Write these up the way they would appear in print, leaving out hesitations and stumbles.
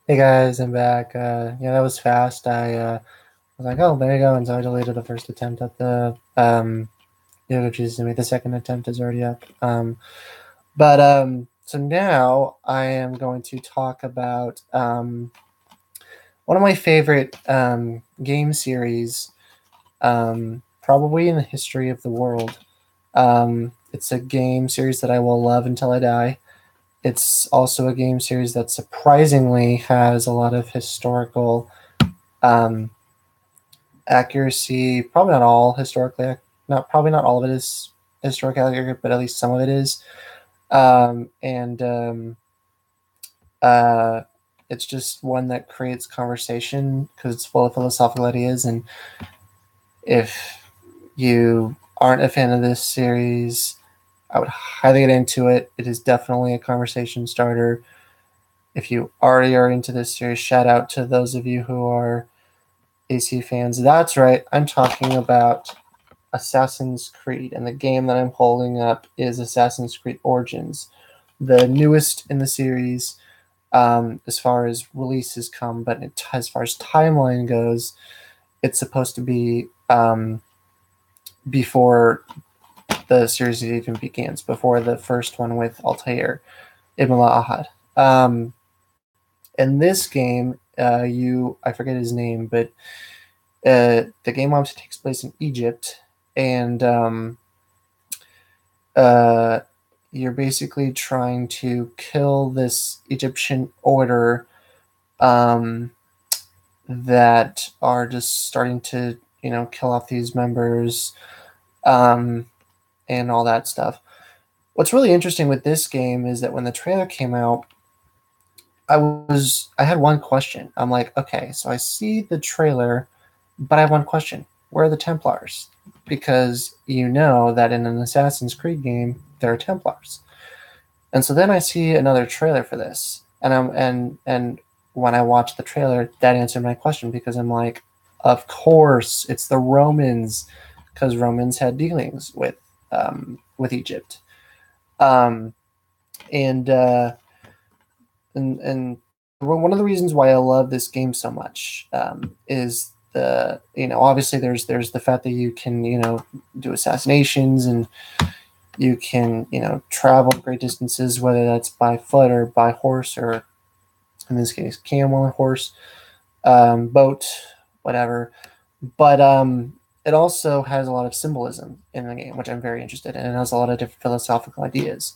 Hey guys, I'm back. Yeah, that was fast. I was like, oh, there you go, and so I deleted the first attempt at the Jesus, I mean, the second attempt is already up. So now I am going to talk about one of my favorite game series, probably in the history of the world. It's a game series that I will love until I die. It's also a game series that surprisingly has a lot of historical um, accuracy. Probably not all historically, not probably not all of it is historically accurate, but at least some of it is. And uh, it's just one that creates conversation because it's full of philosophical ideas. And if you aren't a fan of this series, I would highly get into it. It is definitely a conversation starter. If you already are into this series, shout out to those of you who are AC fans. That's right. I'm talking about Assassin's Creed, and the game that I'm holding up is Assassin's Creed Origins, the newest in the series as far as releases come, but as far as timeline goes, it's supposed to be before the series even begins, before the first one with Altair Ibn Ahad. In this game, I forget his name, but the game obviously takes place in Egypt, and uh, you're basically trying to kill this Egyptian order um, that are just starting to, kill off these members um, and all that stuff. What's really interesting with this game is that when the trailer came out, I had one question. I'm like, okay, so I see the trailer, but I have one question. Where are the Templars? Because you know that in an Assassin's Creed game, there are Templars. And so then I see another trailer for this, and when I watched the trailer, that answered my question because I'm like, of course, it's the Romans, because Romans had dealings with Egypt, um, and and one of the reasons why I love this game so much is the obviously there's the fact that you can do assassinations and you can travel great distances, whether that's by foot or by horse, or in this case camel or horse, boat, whatever. But it also has a lot of symbolism in the game, which I'm very interested in. It has a lot of different philosophical ideas.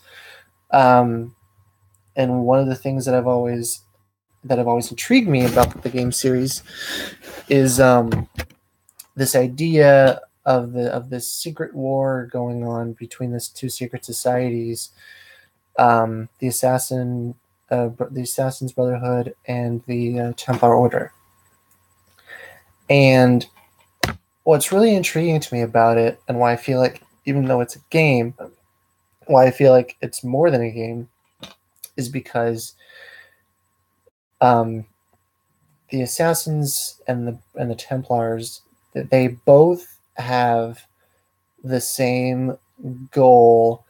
um, and one of the things that have always intrigued me about the game series is this idea of this secret war going on between these two secret societies, the Assassin's Brotherhood and the Templar Order. And what's really intriguing to me about it, and why I feel like, even though it's a game, why I feel like it's more than a game, is because um, the Assassins and the Templars, they both have the same goal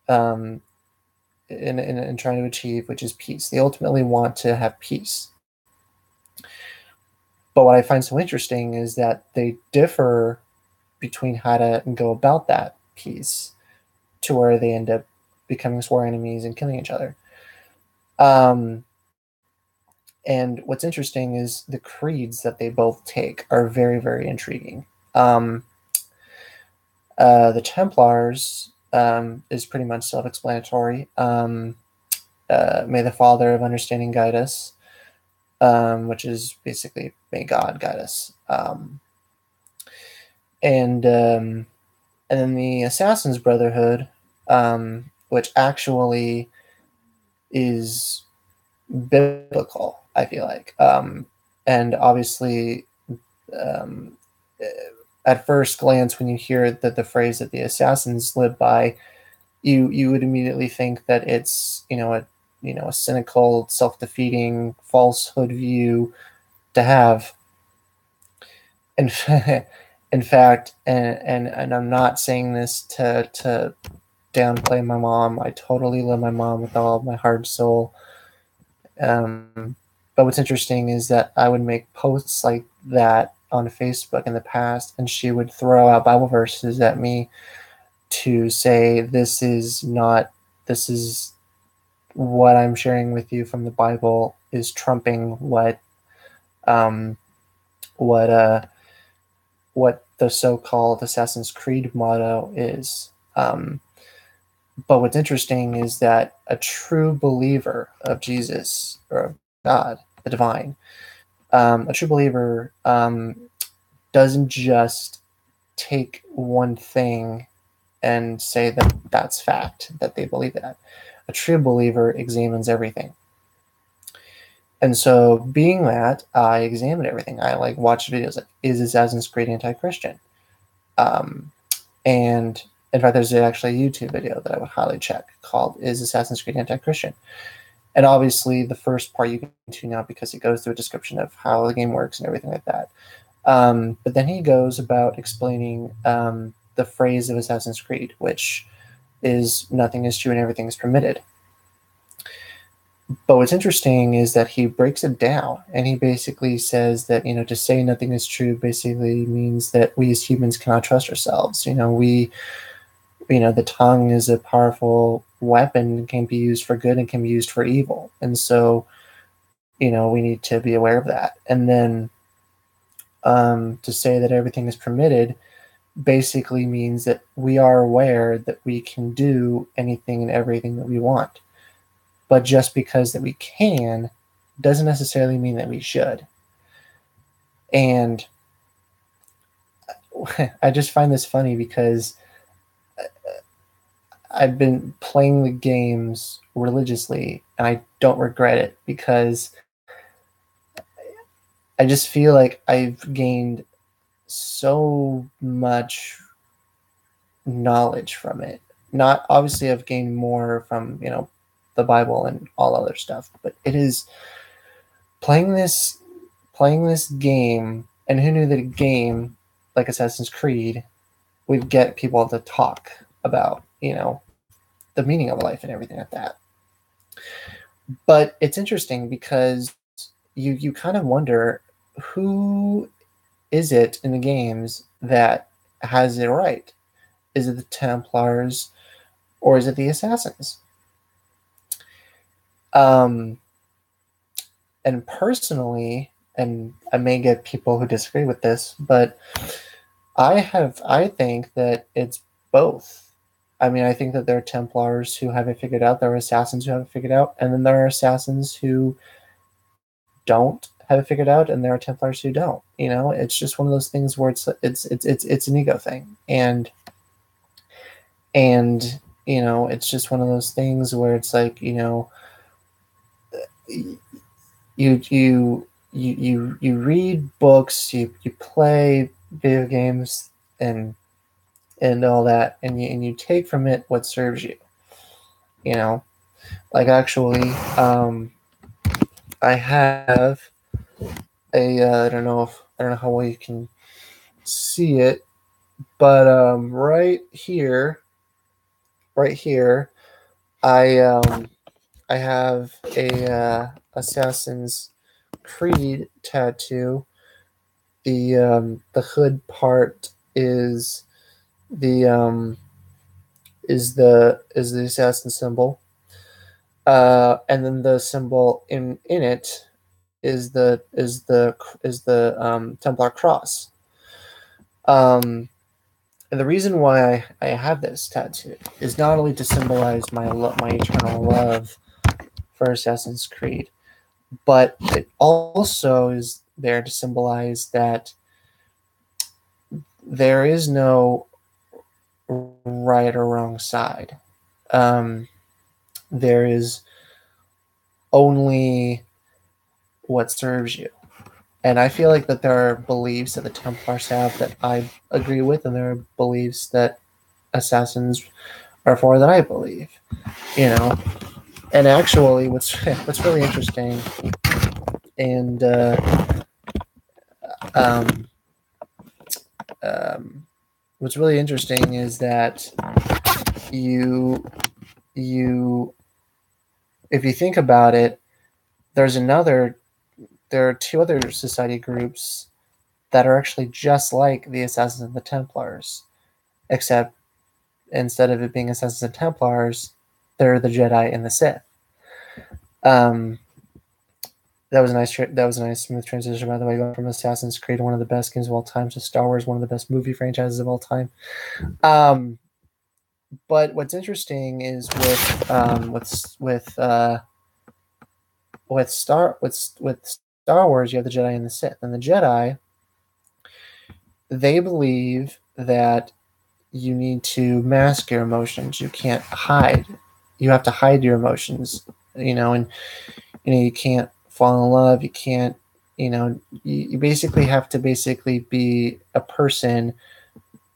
um, in trying to achieve, which is peace. They ultimately want to have peace. But what I find so interesting is that they differ between how to go about that peace, to where they end up becoming sworn enemies and killing each other. Um, and what's interesting is the creeds that they both take are very, very intriguing. Um, the Templars is pretty much self-explanatory. May the Father of Understanding guide us, which is basically may God guide us. And then the Assassin's Brotherhood, which actually is biblical, I feel like. And obviously, um, at first glance, when you hear that the phrase that the assassins live by, you would immediately think that it's a cynical, self-defeating falsehood view to have. In, in fact, and I'm not saying this to downplay my mom. I totally love my mom with all of my heart and soul. But what's interesting is that I would make posts like that on Facebook in the past, and she would throw out Bible verses at me to say, this is what I'm sharing with you from the Bible is trumping what um, what the so-called Assassin's Creed motto is. But what's interesting is that a true believer of Jesus or of God, the divine, a true believer doesn't just take one thing and say that that's fact, that they believe that. A true believer examines everything. And so, being that, I examined everything. I watched videos like, is Assassin's Creed anti-Christian? And in fact, there's actually a YouTube video that I would highly check called "Is Assassin's Creed Anti-Christian?" And obviously, the first part you can tune out because it goes through a description of how the game works and everything like that. But then he goes about explaining the phrase of Assassin's Creed, which is nothing is true and everything is permitted. But what's interesting is that he breaks it down, and he basically says that, to say nothing is true basically means that we as humans cannot trust ourselves. The tongue is a powerful weapon and can be used for good and can be used for evil. And so, we need to be aware of that. And then to say that everything is permitted basically means that we are aware that we can do anything and everything that we want. But just because that we can doesn't necessarily mean that we should. And I just find this funny because I've been playing the games religiously and I don't regret it, because I just feel like I've gained so much knowledge from it. Not obviously I've gained more from, the Bible and all other stuff, but it is playing this game. And who knew that a game like Assassin's Creed would get people to talk about, the meaning of life and everything like that. But it's interesting because you kind of wonder, who is it in the games that has it right? Is it the Templars or is it the Assassins? And personally, and I may get people who disagree with this, but I think that it's both. I mean, I think that there are Templars who have it figured out, there are Assassins who have it figured out, and then there are Assassins who don't have it figured out, and there are Templars who don't. It's just one of those things where it's an ego thing, and it's just one of those things where it's like, you read books, you play video games and all that, and you take from it what serves you. Actually, I have I don't know how well you can see it, but right here, I have a Assassin's Creed tattoo. The hood part is the assassin symbol, and then the symbol in it is the Templar cross. And the reason why I have this tattoo is not only to symbolize my eternal love for Assassin's Creed, but it also is there to symbolize that there is no right or wrong side. There is only what serves you. And I feel like that there are beliefs that the Templars have that I agree with, and there are beliefs that Assassins are for that I believe. And actually, what's really interesting, and what's really interesting is that you if you think about it, There's another. There are two other society groups that are actually just like the Assassins and the Templars, except instead of it being Assassins and Templars, they're the Jedi and the Sith. Um, that was a nice. That was a nice smooth transition, by the way, going from Assassin's Creed, one of the best games of all time, to Star Wars, one of the best movie franchises of all time. But what's interesting is with Star Wars, you have the Jedi and the Sith, and the Jedi, they believe that you need to mask your emotions. You can't hide. You have to hide your emotions, and you can't fall in love. You can't, you basically have to basically be a person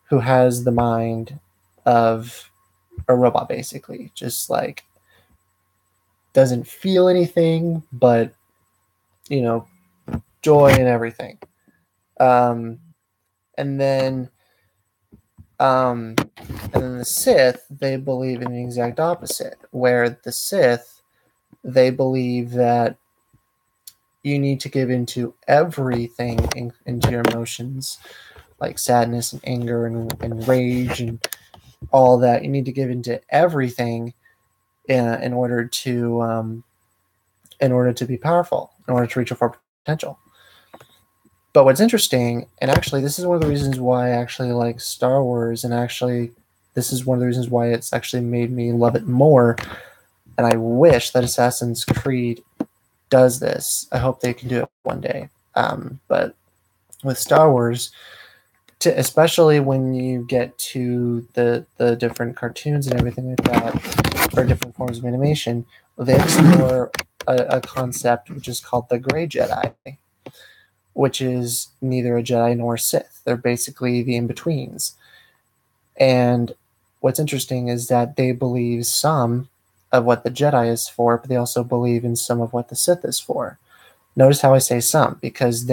who has the mind of a robot, basically, just like doesn't feel anything, but joy and everything. Um, and then the Sith, they believe in the exact opposite, where the Sith, they believe that you need to give into everything, into your emotions, like sadness and anger and rage and all that. You need to give into everything in order to be powerful, in order to reach your full potential. But what's interesting, and actually this is one of the reasons why I actually like Star Wars, and actually this is one of the reasons why it's actually made me love it more, and I wish that Assassin's Creed does this. I hope they can do it one day. But with Star Wars, especially when you get to the different cartoons and everything like that, or different forms of animation, they explore a concept which is called the Gray Jedi, which is neither a Jedi nor a Sith. They're basically the in-betweens. And what's interesting is that they believe some of what the Jedi is for, but they also believe in some of what the Sith is for. Notice how I say some, because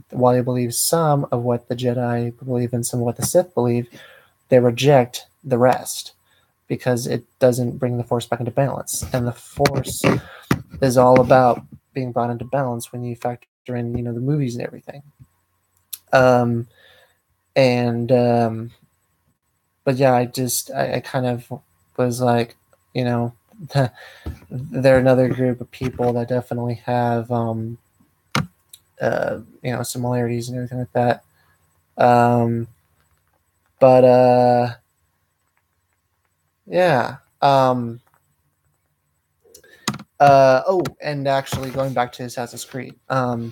while they believe some of what the Jedi believe and some of what the Sith believe, they reject the rest because it doesn't bring the Force back into balance. And the Force is all about being brought into balance when you factor in, the movies and everything. But yeah, I kind of was like, they're another group of people that definitely have, similarities and everything like that. But yeah. And actually going back to Assassin's Creed, I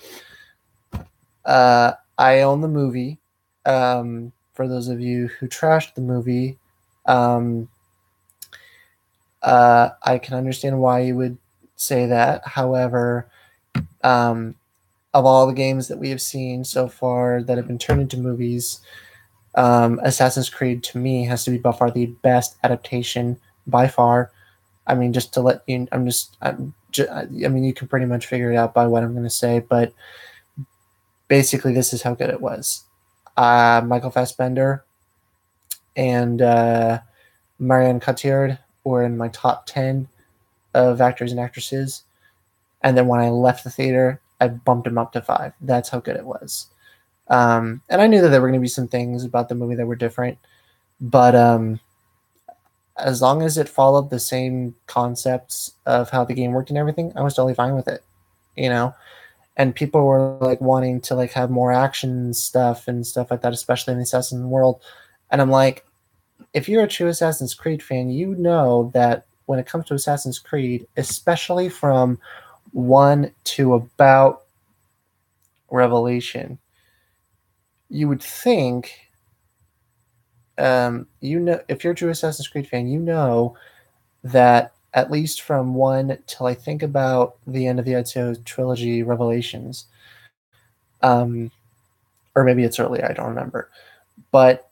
own the movie. For those of you who trashed the movie, I can understand why you would say that. However, of all the games that we have seen so far that have been turned into movies, Assassin's Creed to me has to be by far the best adaptation by far. I mean, just to let you, I mean, you can pretty much figure it out by what I'm going to say, but basically, this is how good it was. Michael Fassbender and Marion Cotillard were in my top 10 of actors and actresses. And then when I left the theater, I bumped them up to 5. That's how good it was. And I knew that there were going to be some things about the movie that were different, but as long as it followed the same concepts of how the game worked and everything, I was totally fine with it, And people were like wanting to like have more action stuff and stuff like that, especially in the Assassin's world. And I'm like, if you're a true Assassin's Creed fan, you know that when it comes to Assassin's Creed, especially from 1 to about Revelation, you would think, if you're a true Assassin's Creed fan, you know that at least from 1 till I think about the end of the Ezio trilogy, Revelations, or maybe it's earlier, I don't remember. But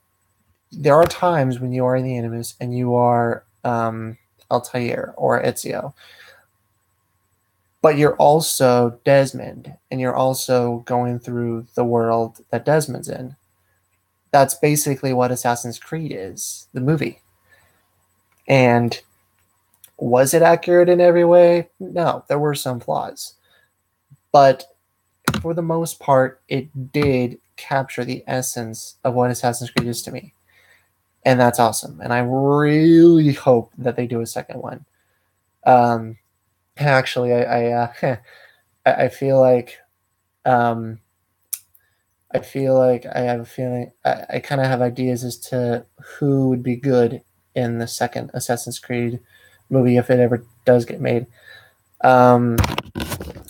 there are times when you are in the Animus and you are Altair or Ezio, but you're also Desmond, and you're also going through the world that Desmond's in. That's basically what Assassin's Creed is, the movie. And was it accurate in every way? No, there were some flaws. but for the most part, it did capture the essence of what Assassin's Creed is to me, and that's awesome. And I really hope that they do a second one. Actually, I feel like I feel like I have a feeling I kind of have ideas as to who would be good in the second Assassin's Creed movie if it ever does get made. Um,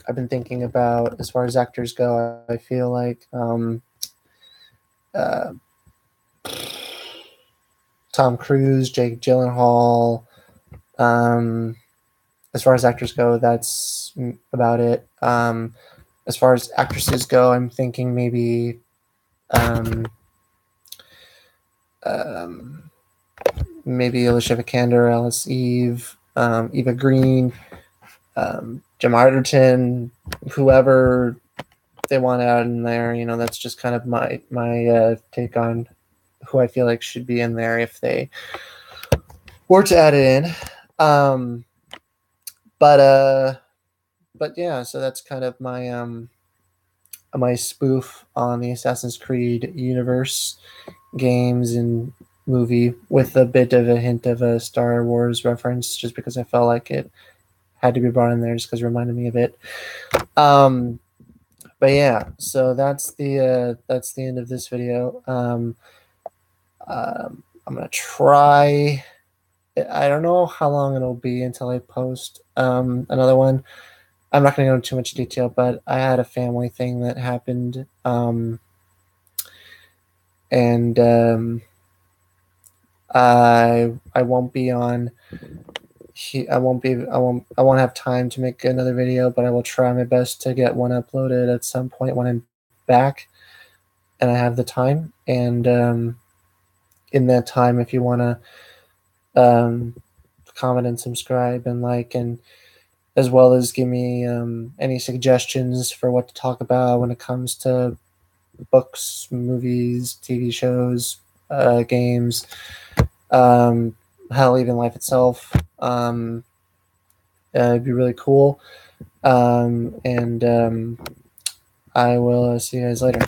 I've been thinking about, as far as actors go, I feel like uh, Tom Cruise, Jake Gyllenhaal. As far as actors go, that's about it. As far as actresses go, I'm thinking maybe um, um, maybe Alicia Vikander, Alice Eve, Eva Green, Jim Arterton, whoever they want out in there. You know, that's just kind of my take on who I feel like should be in there if they were to add it in. Um, but uh, but yeah, so that's kind of my spoof on the Assassin's Creed universe, games and movie, with a bit of a hint of a Star Wars reference, just because I felt like it had to be brought in there, just because it reminded me of it. Um, but yeah, so that's the end of this video. I'm gonna try. I don't know how long it'll be until I post another one. I'm not going to go into too much detail, but I had a family thing that happened, and I won't be on. I won't have time to make another video, but I will try my best to get one uploaded at some point when I'm back and I have the time. And in that time, if you want to comment and subscribe and like, and as well as give me any suggestions for what to talk about when it comes to books, movies, TV shows, games, hell, even life itself. It'd be really cool. And I will see you guys later.